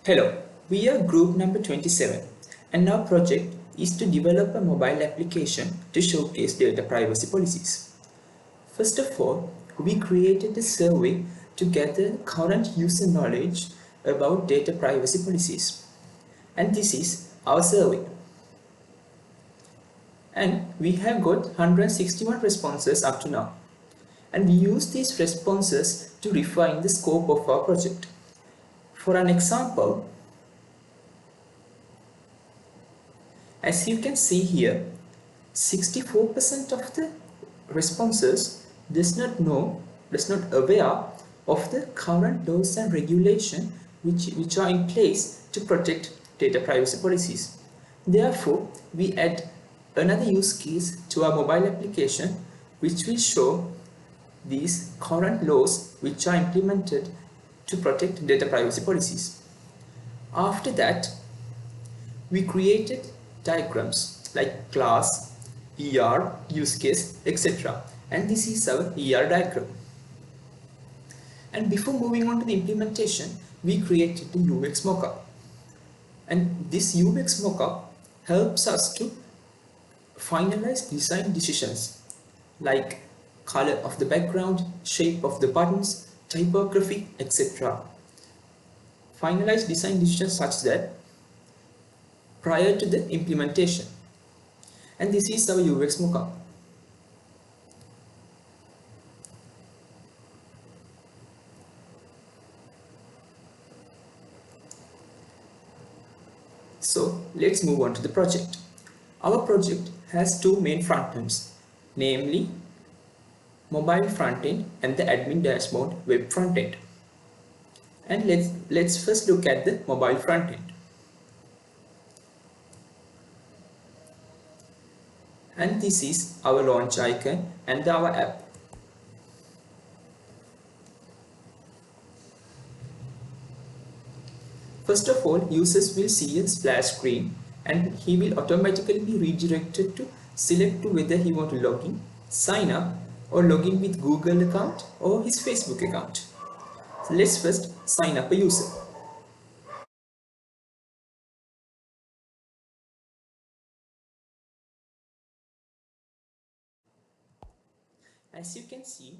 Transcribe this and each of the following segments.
Hello, we are group number 27 and our project is to develop a mobile application to showcase data privacy policies. First of all, we created a survey to gather current user knowledge about data privacy policies. And this is our survey. And we have got 161 responses up to now. And we use these responses to refine the scope of our project. For an example, as you can see here, 64% of the responses does not aware of the current laws and regulation which are in place to protect data privacy policies. Therefore, we add another use case to our mobile application which will show these current laws which are implemented to protect data privacy policies. After that, we created diagrams like class, ER, use case, etc. And this is our ER diagram. And before moving on to the implementation, we created the UX mockup. And this UX mockup helps us to finalize design decisions like color of the background, shape of the buttons, typography, etc. Finalize design decisions such that prior to the implementation. And this is our UX mockup. So let's move on to the project. Our project has two main frontends, namely mobile frontend and the admin dashboard web frontend. And let's first look at the mobile frontend. And this is our launch icon and our app. First of all, users will see a splash screen and he will automatically be redirected to select whether he wants to log in, sign up or log in with Google account or his Facebook account. So let's first sign up a user. As you can see,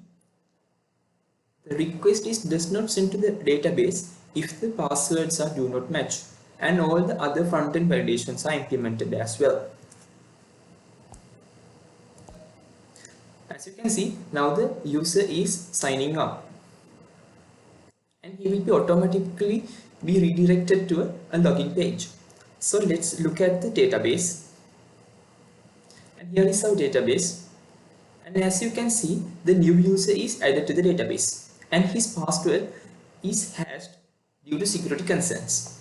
the request does not send to the database if the passwords do not match, and all the other front-end validations are implemented as well. As you can see, now the user is signing up and he will be automatically be redirected to a login page. So let's look at the database, and here is our database. And as you can see, the new user is added to the database and his password is hashed due to security concerns.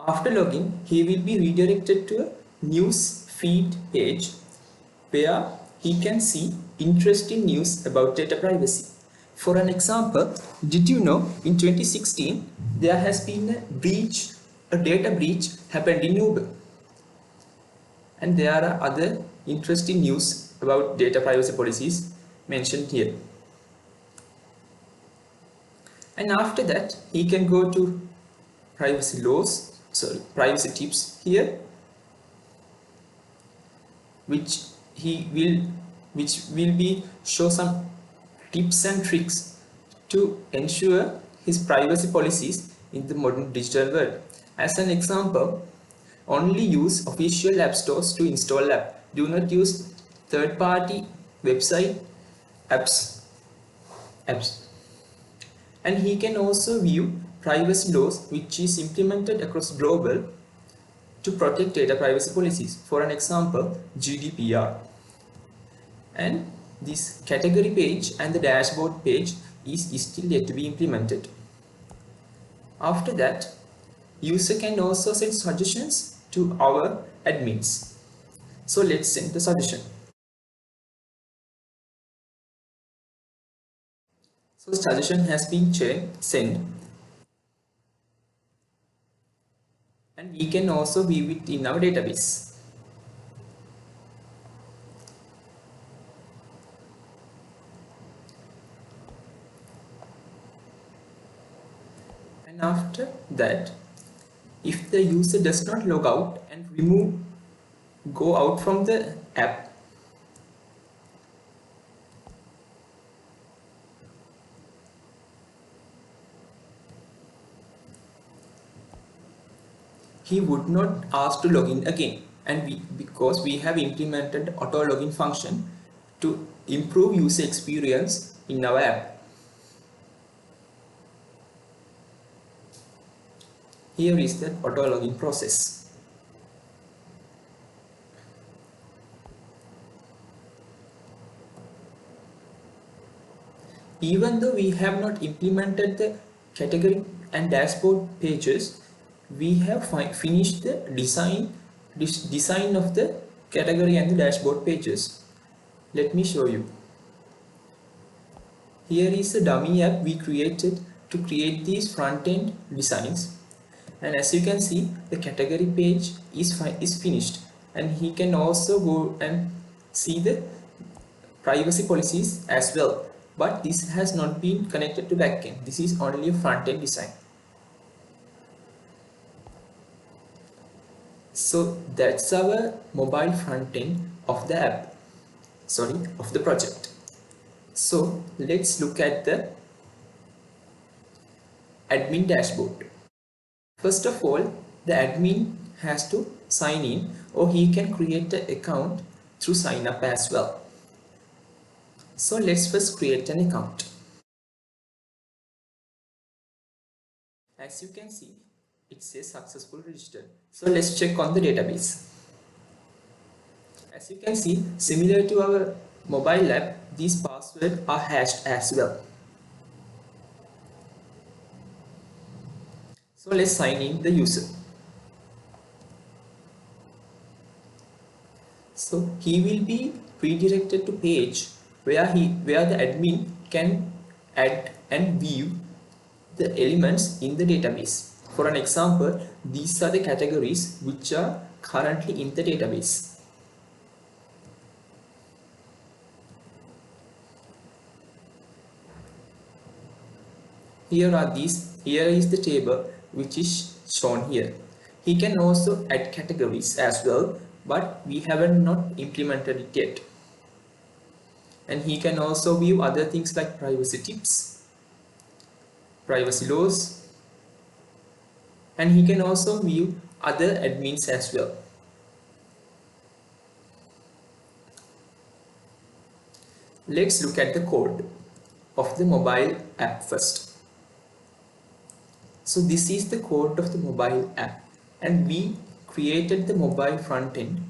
After login, he will be redirected to a news feed page where he can see interesting news about data privacy. For an example, did you know in 2016 there has been a data breach happened in Uber? And there are other interesting news about data privacy policies mentioned here. And after that, he can go to privacy tips here, which will be show some tips and tricks to ensure his privacy policies in the modern digital world. As an example, only use official app stores to install app. Do not use third-party website apps. And he can also view privacy laws which is implemented across global to protect data privacy policies. For an example, GDPR. And this category page and the dashboard page is still yet to be implemented. After that, user can also send suggestions to our admins. So let's send the suggestion. So the suggestion has been sent, and we can also view it in our database. And after that, if the user does not log out and go out from the app, he would not ask to log in again. And because we have implemented auto login function to improve user experience in our app. Here is the auto login process. Even though we have not implemented the category and dashboard pages, we have finished the design of the category and the dashboard pages. Let me show you. Here is a dummy app we created to create these front-end designs, and as you can see, the category page is finished, and he can also go and see the privacy policies as well, but this has not been connected to backend. This is only a front-end design. So that's our mobile front-end of the app, of the project. So let's look at the admin dashboard. First of all, the admin has to sign in, or he can create an account through sign up as well. So let's first create an account. As you can see, it says successful registered. So let's check on the database. As you can see, similar to our mobile app, these passwords are hashed as well. So let's sign in the user. So he will be redirected to page where the admin can add and view the elements in the database. For an example, these are the categories which are currently in the database. Here is the table which is shown here. He can also add categories as well, but we haven't not implemented it yet. And he can also view other things like privacy tips, privacy laws, and he can also view other admins as well. Let's look at the code of the mobile app first. So this is the code of the mobile app, and we created the mobile front end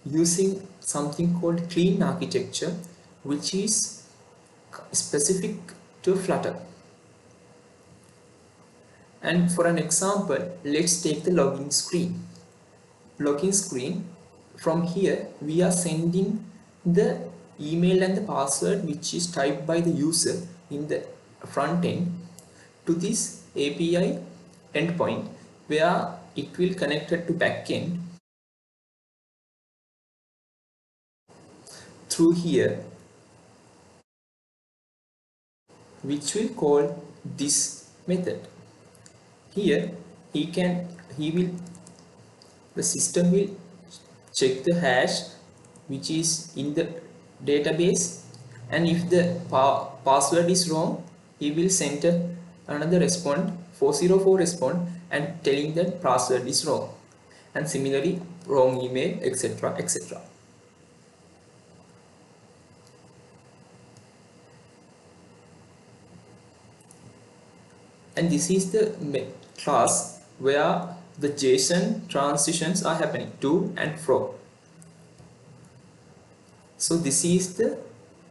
using something called clean architecture, which is specific to Flutter. And for an example, let's take the login screen. Login screen, from here we are sending the email and the password which is typed by the user in the front end to this API endpoint, where it will connect it to backend through here, which will call this method. Here the system will check the hash which is in the database, and if the password is wrong, he will send another response, 404 response, and telling that password is wrong, and similarly wrong email, etc, etc. And this is the class where the JSON transitions are happening to and fro. So this is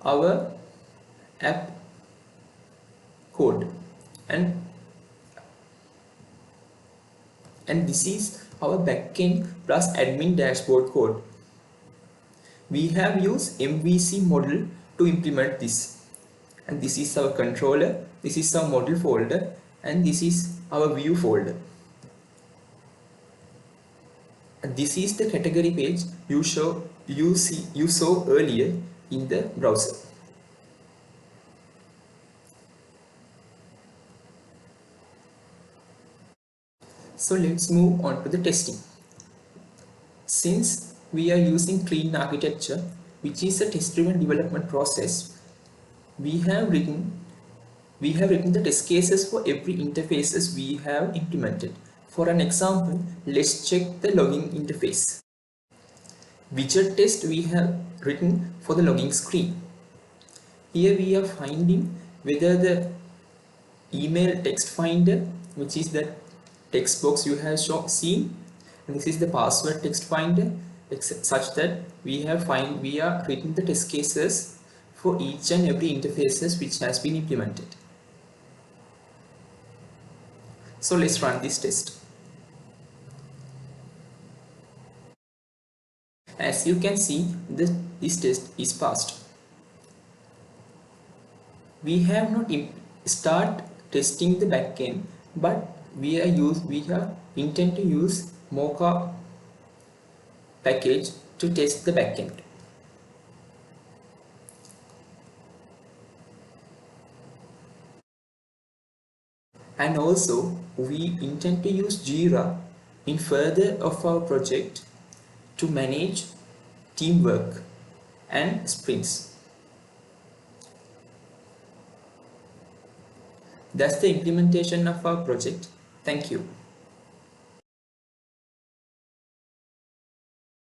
our app code, and this is our backend plus admin dashboard code. We have used MVC model to implement this, and this is our controller, this is our model folder, and this is our view folder. And this is the category page you saw earlier in the browser. So let's move on to the testing. Since we are using clean architecture, which is a test-driven development process, we have written the test cases for every interfaces we have implemented. For an example, let's check the logging interface. Widget test we have written for the logging screen. Here we are finding whether the email text finder, which is the text box you have seen, and this is the password text finder, such that we are written the test cases for each and every interfaces which has been implemented. So let's run this test. As you can see, this test is passed. We have not start testing the backend, but we have intend to use Mocha package to test the backend. And also we intend to use Jira in further of our project to manage teamwork and sprints. That's the implementation of our project. Thank you.